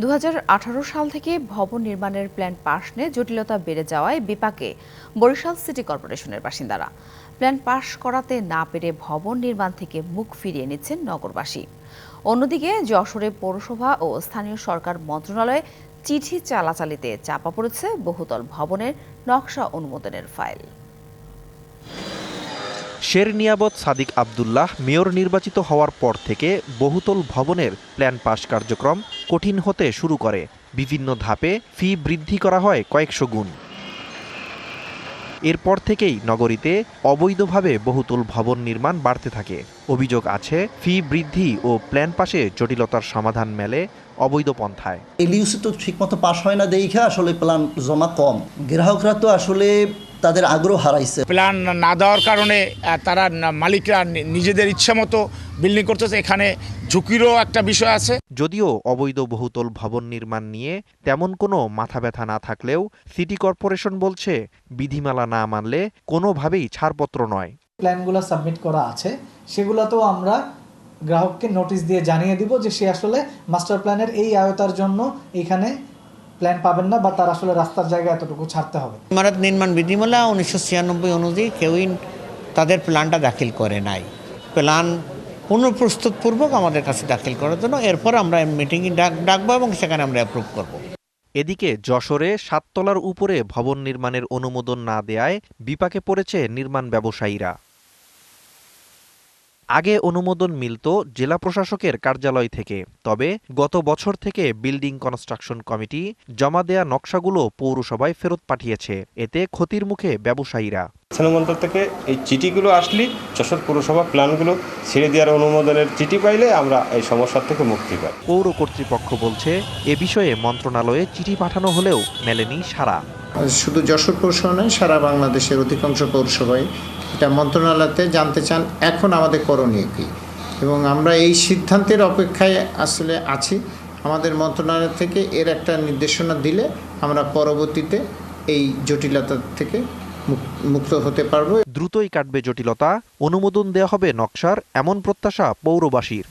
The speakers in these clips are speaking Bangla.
2018 সাল থেকে ভবন নির্মাণের প্ল্যান পাস নিয়ে জটিলতা বেড়ে যাওয়ায় বিপাকে বরিশাল সিটি কর্পোরেশনের বাসিন্দারা। প্ল্যান পাস করাতে না পেরে ভবন নির্মাণ থেকে মুখ ফিরিয়ে নিচ্ছেন নগরবাসী। অন্যদিকে যশোরে পৌরসভা ও স্থানীয় সরকার মন্ত্রণালয়ে চিঠি চালাচালিতে চাপা পড়েছে বহুতল ভবনের নকশা অনুমোদনের ফাইল। শের নিয়াবত সাদিক আব্দুল্লাহ মেয়র নির্বাচিত হওয়ার পর থেকে বহুতল ভবনের প্ল্যান পাস কার্যক্রম কঠিন হতে শুরু করে। বিভিন্ন ধাপে ফি বৃদ্ধি করা হয় কয়েকশো গুণ। এরপর থেকেই নগরীতে অবৈধভাবে বহুতল ভবন নির্মাণ বাড়তে থাকে। অভিযোগ আছে, ফি বৃদ্ধি ও প্ল্যান পাসে জটিলতার সমাধান মেলে অবৈধ পন্থায়। এলিউসি তো ঠিকমতো পাস হয় না দেখে আসলে প্ল্যান জমা কম। গ্রাহকরা তো আসলে তাদের আগ্রহ হারাইছে। প্ল্যান না দেওয়ার কারণে তারা মালিকরা নিজেদের ইচ্ছা মতো বিল্ডিং করতেছে, এখানে ঝুঁকিরও একটা বিষয় আছে। যদিও অবৈধ বহুতল ভবন নির্মাণ নিয়ে তেমন কোনো মাথা ব্যথা না থাকলেও সিটি কর্পোরেশন বলছে, বিধিমালা না মানলে কোনোভাবেই ছাড়পত্র নয়। প্ল্যানগুলো সাবমিট করা আছে, সেগুলোতেও আমরা গ্রাহককে নোটিশ দিয়ে জানিয়ে দিব যে সে আসলে মাস্টার প্ল্যানের এই আয়তার জন্য এখানে প্ল্যান পাবেন না, বা তার আসলে রাস্তার জায়গা এতটুকু ছাড়তে হবে। ইমারত নির্মাণ বিধিমালা 1996 অনুযায়ী কেউই তাদের প্ল্যানটা দাখিল করে নাই। প্ল্যান পুনঃপ্রস্তুতপূর্বক আমাদের কাছে দাখিল করার জন্য এরপর আমরা মিটিংয়ে ডাকবো এবং সেখানে আমরা অ্যাপ্রুভ করব। এদিকে যশোরে 7 তলার উপরে ভবন নির্মাণের অনুমোদন না দেয়ায় বিপাকে পড়েছে নির্মাণ ব্যবসায়ীরা। আগে অনুমোদন মিলত জেলা প্রশাসকের কার্যালয় থেকে, তবে গত বছর থেকে বিল্ডিং কনস্ট্রাকশন কমিটি জমা দেয়া নকশাগুলো পৌরসভায় ফেরত পাঠিয়েছে। এতে ক্ষতির মুখে ব্যবসায়ীরা। মন্ত্রক থেকে এই চিঠিগুলো আসলে যশোর পৌরসভা প্ল্যানগুলো ছেড়ে দেওয়ার অনুমোদনের চিঠি পাইলে আমরা এই সমস্যার থেকে মুক্তি পাই। পৌর কর্তৃপক্ষ বলছে, এ বিষয়ে মন্ত্রণালয়ে চিঠি পাঠানো হলেও মেলেনি সাড়া। শুধু যশোর পৌরসভা নয়, সারা বাংলাদেশের অধিকাংশ পৌরসভায় এটা মন্ত্রণালয়তে জানতে চান এখন আমাদের করণীয় কী, এবং আমরা এই সিদ্ধান্তের অপেক্ষায় আসলে আছি। আমাদের মন্ত্রণালয় থেকে এর একটা নির্দেশনা দিলে আমরা পরবর্তীতে এই জটিলতা থেকে মুক্ত হতে পারব। দ্রুতই কাটবে জটিলতা, অনুমোদন দেওয়া হবে নকশার, এমন প্রত্যাশা পৌরবাসীর।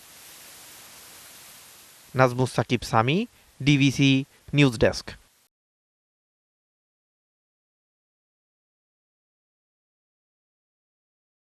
Nazmus Sakib Sami, DVC news desk.